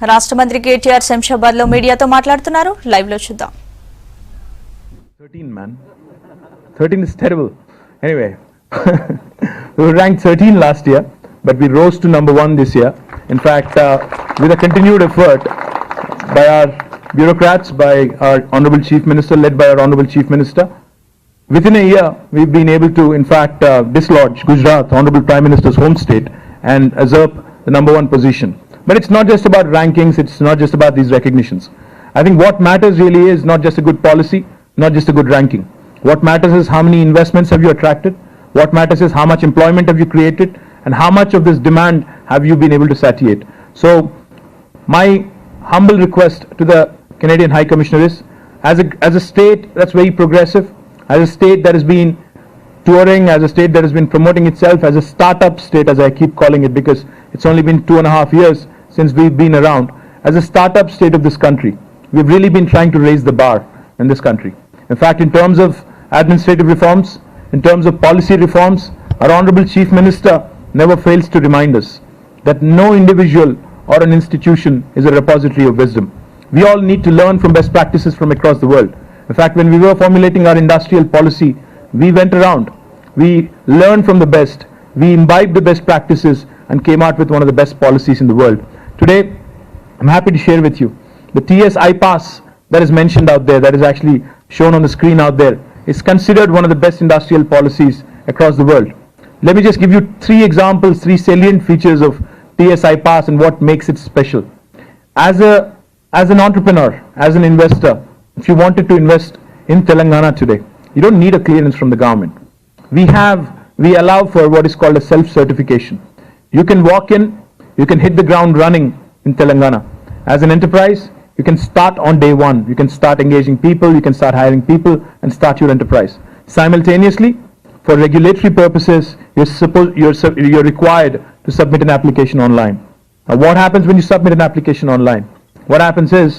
రాష్ట్ర మంత్రి KTR శంషాబాద్ లో మీడియాతో మాట్లాడుతున్నారు. లైవ్ లో చూద్దాం. 13 man. 13 is terrible. Anyway, we were ranked 13 last year, but we rose to number 1 this year. In fact, with a continued effort by our bureaucrats, by our Honorable Chief Minister, led by our Honorable Chief Minister, within a year, we've been able to, in fact, dislodge Gujarat, Honorable Prime Minister's home state, and usurp the number 1 position. But it's not just about rankings, it's not just about these recognitions. I think what matters really is not just a good policy, not just a good ranking. What matters is how many investments have you attracted, what matters is how much employment have you created, and how much of this demand have you been able to satiate. So, my humble request to the Canadian High Commissioner is, as a state that's very progressive, as a state that has been touring, as a state that has been promoting itself as a startup state, as I keep calling it, because it's only been 2.5 years since we've been around, as a startup state of this country, we've really been trying to raise the bar in this country. In fact, in terms of administrative reforms, in terms of policy reforms, our Honorable Chief Minister never fails to remind us that no individual or an institution is a repository of wisdom. We all need to learn from best practices from across the world. In fact, when we were formulating our industrial policy, we went around, we learned from the best, we imbibed the best practices and came out with one of the best policies in the world. Today, I'm happy to share with you the TS iPass that is mentioned out there, that is actually shown on the screen out there, is considered one of the best industrial policies across the world. Let me just give you 3 examples, 3 salient features of TS iPass and what makes it special. As an entrepreneur, as an investor, if you wanted to invest in Telangana today, you don't need a clearance from the government. We allow for what is called a self-certification. You can walk in, you can hit the ground running in Telangana. As an enterprise, you can start on day 1. You can start engaging people, you can start hiring people and start your enterprise. Simultaneously, for regulatory purposes, you're required to submit an application online. Now, what happens when you submit an application online? What happens is,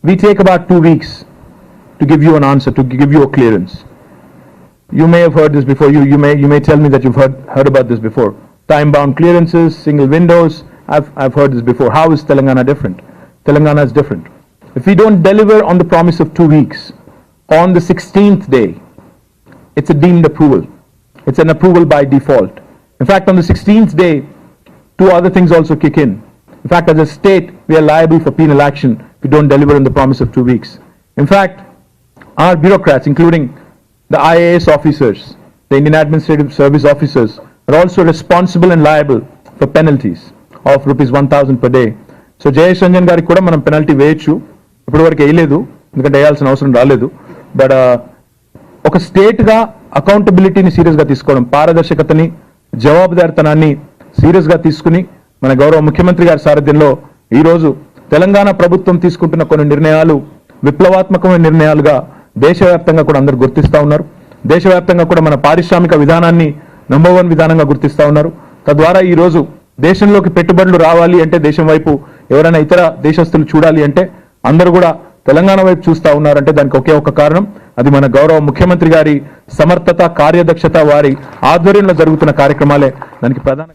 we take about 2 weeks to give you an answer, to give you a clearance. You may have heard this before. You may tell me that you've heard about this before. Time-bound clearances, single windows. I've heard this before. How is Telangana different? Telangana is different. If we don't deliver on the promise of 2 weeks, on the 16th day, it's a deemed approval. It's an approval by default. In fact, on the 16th day, 2 other things also kick in. In fact, as a state, we are liable for penal action if we don't deliver on the promise of 2 weeks. In fact, our bureaucrats, including the IAS officers, the Indian Administrative Service officers, are also responsible and liable for penalties of ₹1,000 per day. So Jayesh Ranjan గారికి కూడా మనం penalty వేయొచ్చు. ఇప్పటివరకు వేయలేదు, ఎందుకంటే వేయాల్సిన అవసరం రాలేదు. బట్ ఒక స్టేట్గా అకౌంటబిలిటీని సీరియస్గా తీసుకోవడం, పారదర్శకతని, జవాబుదారితనాన్ని సీరియస్గా తీసుకుని మన గౌరవ ముఖ్యమంత్రి గారి సారథ్యంలో ఈరోజు తెలంగాణ ప్రభుత్వం తీసుకుంటున్న కొన్ని నిర్ణయాలు విప్లవాత్మకమైన నిర్ణయాలుగా దేశవ్యాప్తంగా కూడా అందరూ గుర్తిస్తూ ఉన్నారు. దేశవ్యాప్తంగా కూడా మన పారిశ్రామిక విధానాన్ని నంబర్ 1 విధానంగా గుర్తిస్తూ ఉన్నారు. తద్వారా ఈరోజు దేశంలోకి పెట్టుబడులు రావాలి అంటే, దేశం వైపు ఎవరైనా ఇతర దేశస్తులు చూడాలి అంటే అందరూ కూడా తెలంగాణ వైపు చూస్తూ ఉన్నారంటే దానికి ఒకే ఒక కారణం, అది మన గౌరవ ముఖ్యమంత్రి గారి సమర్థత, కార్యదక్షత, వారి ఆధ్వర్యంలో జరుగుతున్న కార్యక్రమాలే దానికి ప్రధాన